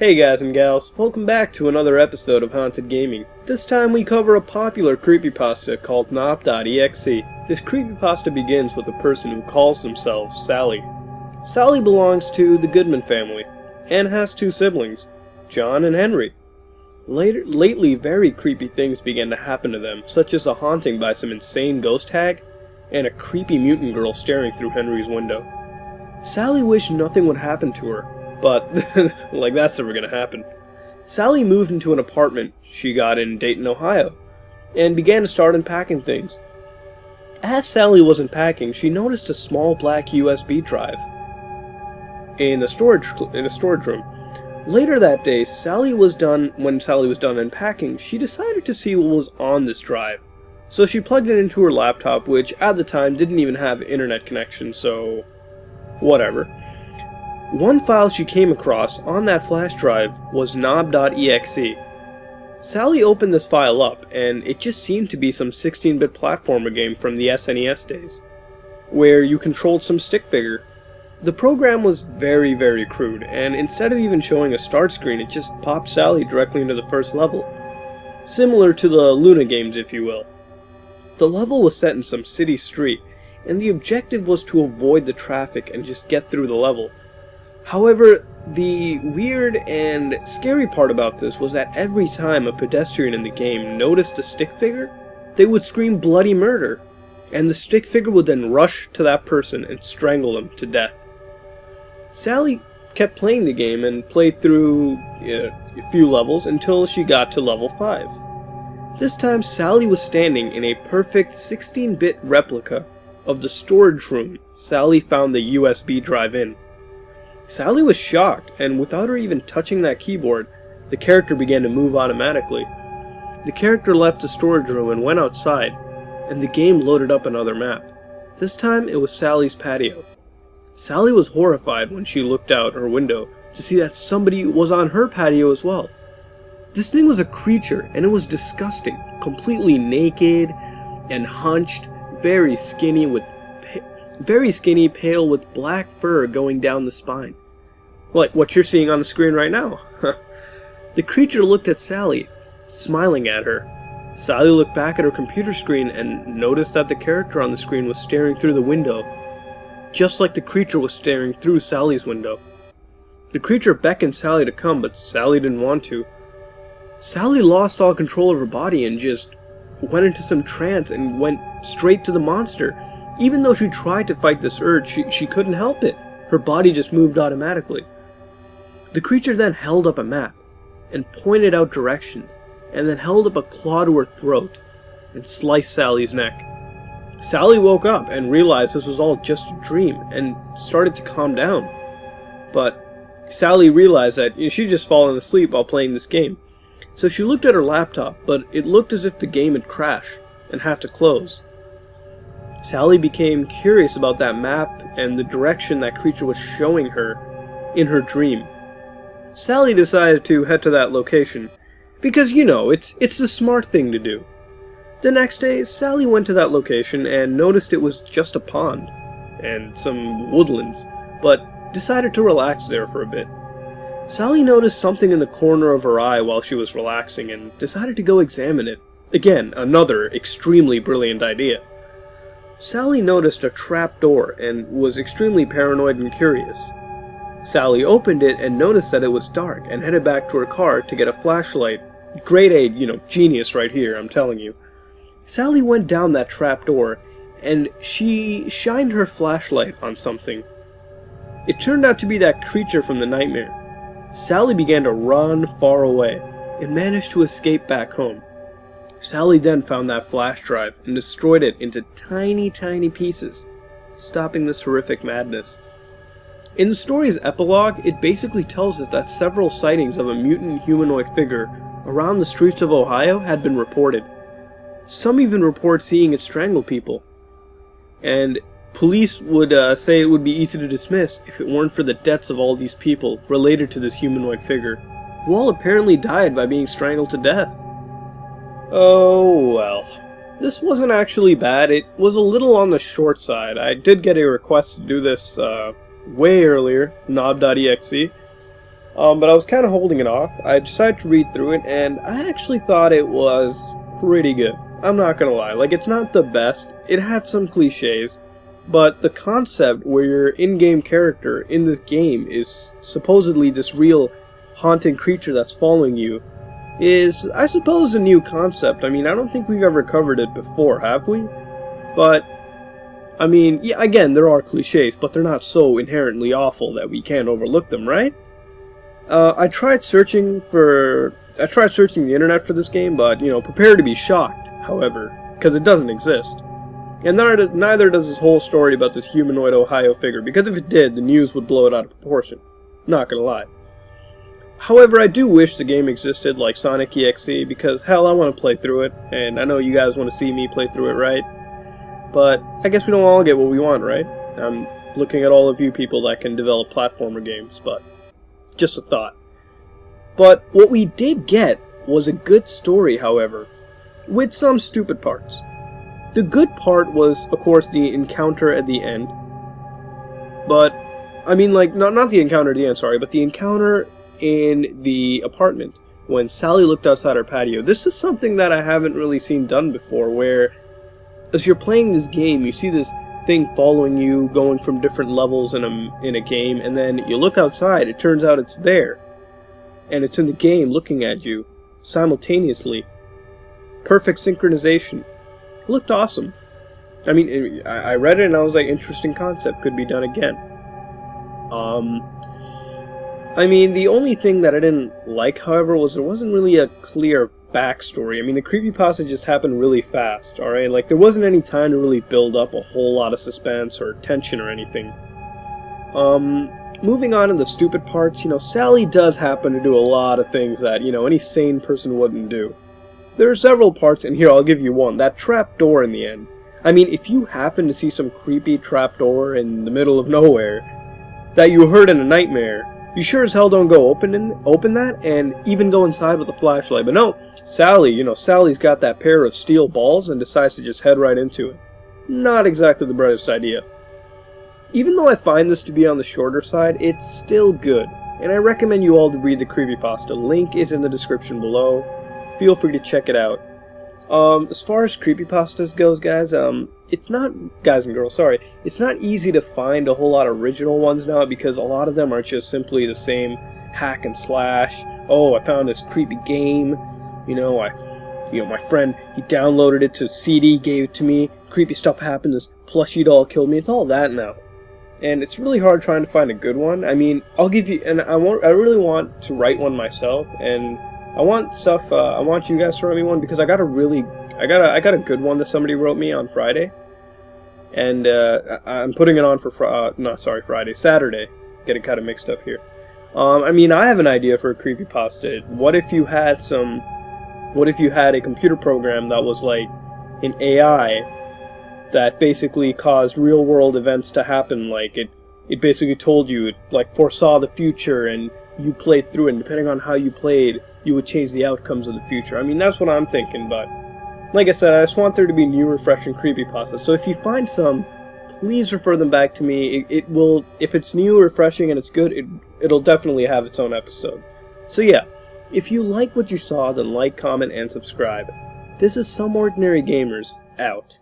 Hey guys and gals, welcome back to another episode of Haunted Gaming. This time we cover a popular creepypasta called Knob.exe. This creepypasta begins with a person who calls themselves Sally. Sally belongs to the Goodman family, and has two siblings, John and Henry. Lately, very creepy things began to happen to them, such as a haunting by some insane ghost hag, and a creepy mutant girl staring through Henry's window. Sally wished nothing would happen to her, but, like that's never gonna happen. Sally moved into an apartment she got in Dayton, Ohio, and began to start unpacking things. As Sally was unpacking, she noticed a small black USB drive in a storage room. Later that day, when Sally was done unpacking, she decided to see what was on this drive. So she plugged it into her laptop, which at the time didn't even have internet connection, so whatever. One file she came across on that flash drive was knob.exe. Sally opened this file up, and it just seemed to be some 16-bit platformer game from the SNES days, where you controlled some stick figure. The program was very, very crude, and instead of even showing a start screen, it just popped Sally directly into the first level. Similar to the Luna games, if you will. The level was set in some city street, and the objective was to avoid the traffic and just get through the level. However, the weird and scary part about this was that every time a pedestrian in the game noticed a stick figure, they would scream bloody murder, and the stick figure would then rush to that person and strangle them to death. Sally kept playing the game and played through a few levels until she got to level 5. This time Sally was standing in a perfect 16-bit replica of the storage room Sally found the USB drive in. Sally was shocked, and without her even touching that keyboard, the character began to move automatically. The character left the storage room and went outside, and the game loaded up another map. This time it was Sally's patio. Sally was horrified when she looked out her window to see that somebody was on her patio as well. This thing was a creature, and it was disgusting, completely naked and hunched, very skinny, pale with black fur going down the spine. Like what you're seeing on the screen right now. The creature looked at Sally, smiling at her. Sally looked back at her computer screen and noticed that the character on the screen was staring through the window, just like the creature was staring through Sally's window. The creature beckoned Sally to come, but Sally didn't want to. Sally lost all control of her body and just went into some trance and went straight to the monster. Even though she tried to fight this urge, she couldn't help it. Her body just moved automatically. The creature then held up a map and pointed out directions, and then held up a claw to her throat and sliced Sally's neck. Sally woke up and realized this was all just a dream and started to calm down. But Sally realized that she'd just fallen asleep while playing this game. So she looked at her laptop, but it looked as if the game had crashed and had to close. Sally became curious about that map and the direction that creature was showing her in her dream. Sally decided to head to that location, because it's the smart thing to do. The next day, Sally went to that location and noticed it was just a pond and some woodlands, but decided to relax there for a bit. Sally noticed something in the corner of her eye while she was relaxing and decided to go examine it. Again, another extremely brilliant idea. Sally noticed a trap door and was extremely paranoid and curious. Sally opened it and noticed that it was dark and headed back to her car to get a flashlight. Grade A, genius right here, I'm telling you. Sally went down that trap door and she shined her flashlight on something. It turned out to be that creature from the nightmare. Sally began to run far away and managed to escape back home. Sally then found that flash drive and destroyed it into tiny, tiny pieces, stopping this horrific madness. In the story's epilogue, it basically tells us that several sightings of a mutant humanoid figure around the streets of Ohio had been reported. Some even report seeing it strangle people. And police would say it would be easy to dismiss if it weren't for the deaths of all these people related to this humanoid figure, who all apparently died by being strangled to death. Oh well. This wasn't actually bad. It was a little on the short side. I did get a request to do this way earlier, knob.exe. But I was kind of holding it off. I decided to read through it, and I actually thought it was pretty good. I'm not gonna lie. Like, it's not the best. It had some cliches, but the concept where your in-game character in this game is supposedly this real haunted creature that's following you is, I suppose, a new concept. I mean, I don't think we've ever covered it before, have we? But I mean, yeah, again, there are cliches, but they're not so inherently awful that we can't overlook them, right? I tried searching the internet for this game, but, you know, prepare to be shocked, however, because it doesn't exist. And neither does this whole story about this humanoid Ohio figure, because if it did, the news would blow it out of proportion. Not gonna lie. However, I do wish the game existed like Sonic EXE, because, hell, I want to play through it, and I know you guys want to see me play through it, right? But I guess we don't all get what we want, right? I'm looking at all of you people that can develop platformer games, but just a thought. But what we did get was a good story, however, with some stupid parts. The good part was, of course, the encounter at the end. But, I mean, like, not the encounter at the end, sorry, but the encounter in the apartment when Sally looked outside her patio. This is something that I haven't really seen done before, where as you're playing this game, you see this thing following you, going from different levels in a game, and then you look outside, it turns out it's there. And it's in the game looking at you, simultaneously. Perfect synchronization. It looked awesome. I mean, I read it and I was like, interesting concept, could be done again. I mean, the only thing that I didn't like, however, was there wasn't really a clear backstory. I mean, the creepypasta just happened really fast, alright? Like, there wasn't any time to really build up a whole lot of suspense or tension or anything. Moving on to the stupid parts, you know, Sally does happen to do a lot of things that, you know, any sane person wouldn't do. There are several parts, and here, I'll give you one. That trap door in the end. I mean, if you happen to see some creepy trap door in the middle of nowhere that you heard in a nightmare, you sure as hell don't go open that and even go inside with a flashlight. But no, Sally, you know, Sally's got that pair of steel balls and decides to just head right into it. Not exactly the brightest idea. Even though I find this to be on the shorter side, it's still good, and I recommend you all to read the creepypasta. Link is in the description below. Feel free to check it out. As far as creepypastas goes, guys, it's not, guys and girls, sorry, it's not easy to find a whole lot of original ones now, because a lot of them are just simply the same hack and slash. Oh, I found this creepy game, my friend, he downloaded it to CD, gave it to me, creepy stuff happened, this plushie doll killed me, it's all that now. And it's really hard trying to find a good one. I mean, I'll give you, and I really want to write one myself, and I want you guys to write me one, because I got a good one that somebody wrote me on Friday, and I'm putting it on for Saturday. Get it kind of mixed up here. I mean, I have an idea for a creepypasta. What if you had a computer program that was like an AI that basically caused real world events to happen? Like it basically told you, it like foresaw the future, and you played through it, and depending on how you played, you would change the outcomes of the future. I mean, that's what I'm thinking, but like I said, I just want there to be new, refreshing creepypastas. So if you find some, please refer them back to me. It will, if it's new, refreshing, and it's good, it'll definitely have its own episode. So yeah, if you like what you saw, then like, comment, and subscribe. This is Some Ordinary Gamers, out.